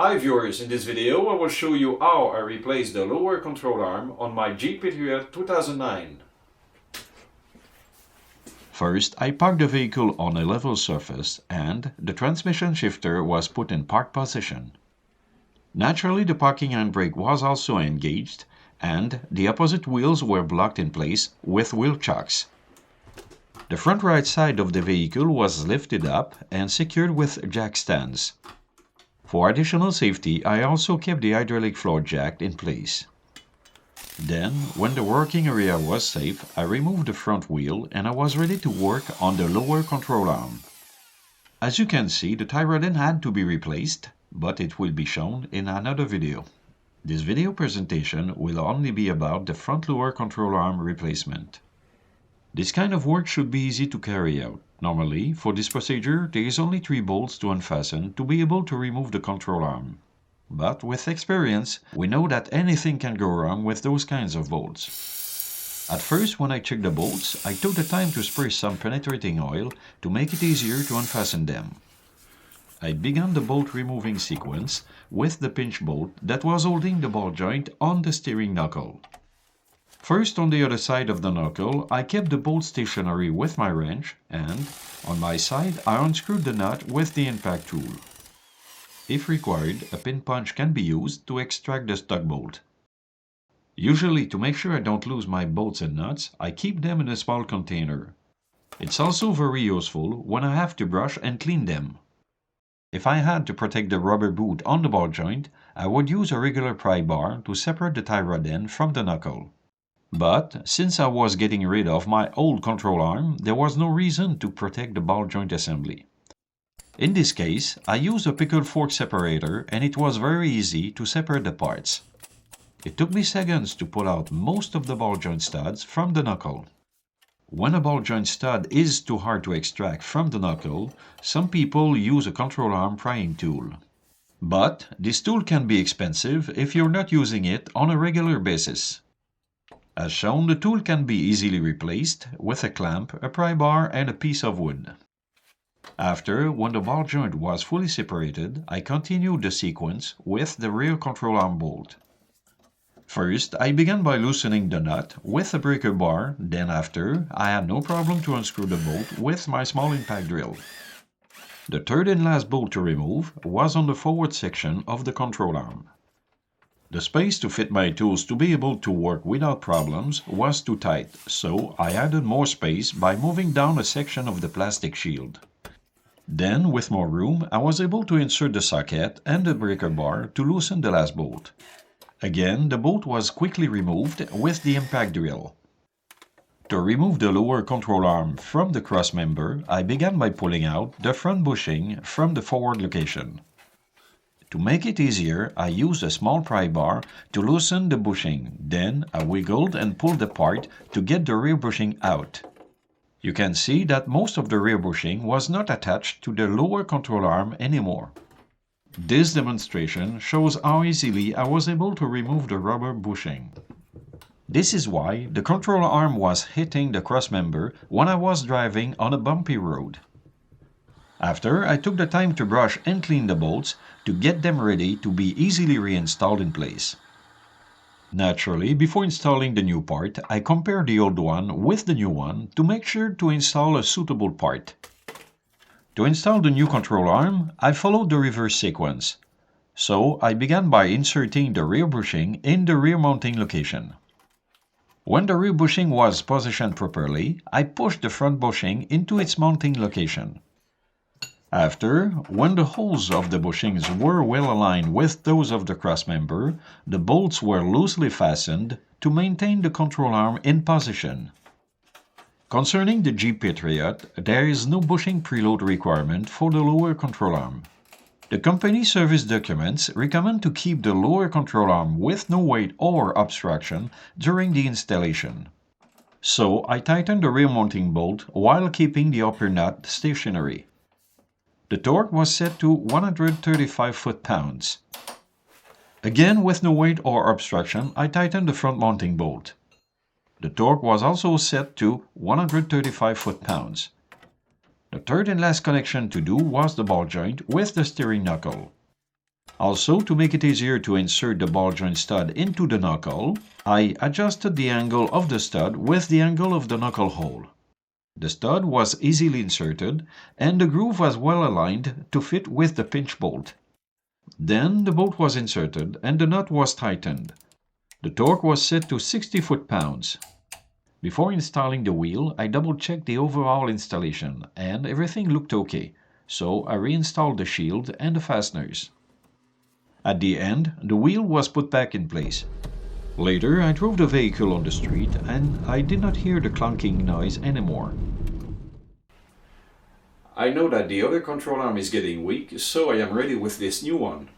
Hi viewers, in this video I will show you how I replaced the lower control arm on my Jeep Patriot 2009. First, I parked the vehicle on a level surface and the transmission shifter was put in park position. Naturally, the parking handbrake was also engaged and the opposite wheels were blocked in place with wheel chocks. The front right side of the vehicle was lifted up and secured with jack stands. For additional safety, I also kept the hydraulic floor jack in place. Then, when the working area was safe, I removed the front wheel and I was ready to work on the lower control arm. As you can see, the tie rod end had to be replaced, but it will be shown in another video. This video presentation will only be about the front lower control arm replacement. This kind of work should be easy to carry out. Normally, for this procedure, there is only 3 bolts to unfasten to be able to remove the control arm. But with experience, we know that anything can go wrong with those kinds of bolts. At first, when I checked the bolts, I took the time to spray some penetrating oil to make it easier to unfasten them. I began the bolt removing sequence with the pinch bolt that was holding the ball joint on the steering knuckle. First, on the other side of the knuckle, I kept the bolt stationary with my wrench and, on my side, I unscrewed the nut with the impact tool. If required, a pin punch can be used to extract the stuck bolt. Usually, to make sure I don't lose my bolts and nuts, I keep them in a small container. It's also very useful when I have to brush and clean them. If I had to protect the rubber boot on the ball joint, I would use a regular pry bar to separate the tie rod end from the knuckle. But, since I was getting rid of my old control arm, there was no reason to protect the ball joint assembly. In this case, I used a pickle fork separator and it was very easy to separate the parts. It took me seconds to pull out most of the ball joint studs from the knuckle. When a ball joint stud is too hard to extract from the knuckle, some people use a control arm prying tool. But this tool can be expensive if you're not using it on a regular basis. As shown, the tool can be easily replaced with a clamp, a pry bar and a piece of wood. After, when the ball joint was fully separated, I continued the sequence with the rear control arm bolt. First, I began by loosening the nut with a breaker bar, then after, I had no problem to unscrew the bolt with my small impact drill. The third and last bolt to remove was on the forward section of the control arm. The space to fit my tools to be able to work without problems was too tight, so I added more space by moving down a section of the plastic shield. Then, with more room, I was able to insert the socket and the breaker bar to loosen the last bolt. Again, the bolt was quickly removed with the impact drill. To remove the lower control arm from the cross member, I began by pulling out the front bushing from the forward location. To make it easier, I used a small pry bar to loosen the bushing, then I wiggled and pulled apart to get the rear bushing out. You can see that most of the rear bushing was not attached to the lower control arm anymore. This demonstration shows how easily I was able to remove the rubber bushing. This is why the control arm was hitting the crossmember when I was driving on a bumpy road. After, I took the time to brush and clean the bolts to get them ready to be easily reinstalled in place. Naturally, before installing the new part, I compared the old one with the new one to make sure to install a suitable part. To install the new control arm, I followed the reverse sequence. So, I began by inserting the rear bushing in the rear mounting location. When the rear bushing was positioned properly, I pushed the front bushing into its mounting location. After, when the holes of the bushings were well aligned with those of the crossmember, the bolts were loosely fastened to maintain the control arm in position. Concerning the Jeep Patriot, there is no bushing preload requirement for the lower control arm. The company service documents recommend to keep the lower control arm with no weight or obstruction during the installation. So I tightened the rear mounting bolt while keeping the upper nut stationary. The torque was set to 135 foot-pounds. Again, with no weight or obstruction, I tightened the front mounting bolt. The torque was also set to 135 foot-pounds. The third and last connection to do was the ball joint with the steering knuckle. Also, to make it easier to insert the ball joint stud into the knuckle, I adjusted the angle of the stud with the angle of the knuckle hole. The stud was easily inserted, and the groove was well aligned to fit with the pinch bolt. Then the bolt was inserted and the nut was tightened. The torque was set to 60 foot-pounds. Before installing the wheel, I double-checked the overall installation, and everything looked okay, so I reinstalled the shield and the fasteners. At the end, the wheel was put back in place. Later, I drove the vehicle on the street and I did not hear the clunking noise anymore. I know that the other control arm is getting weak, so I am ready with this new one.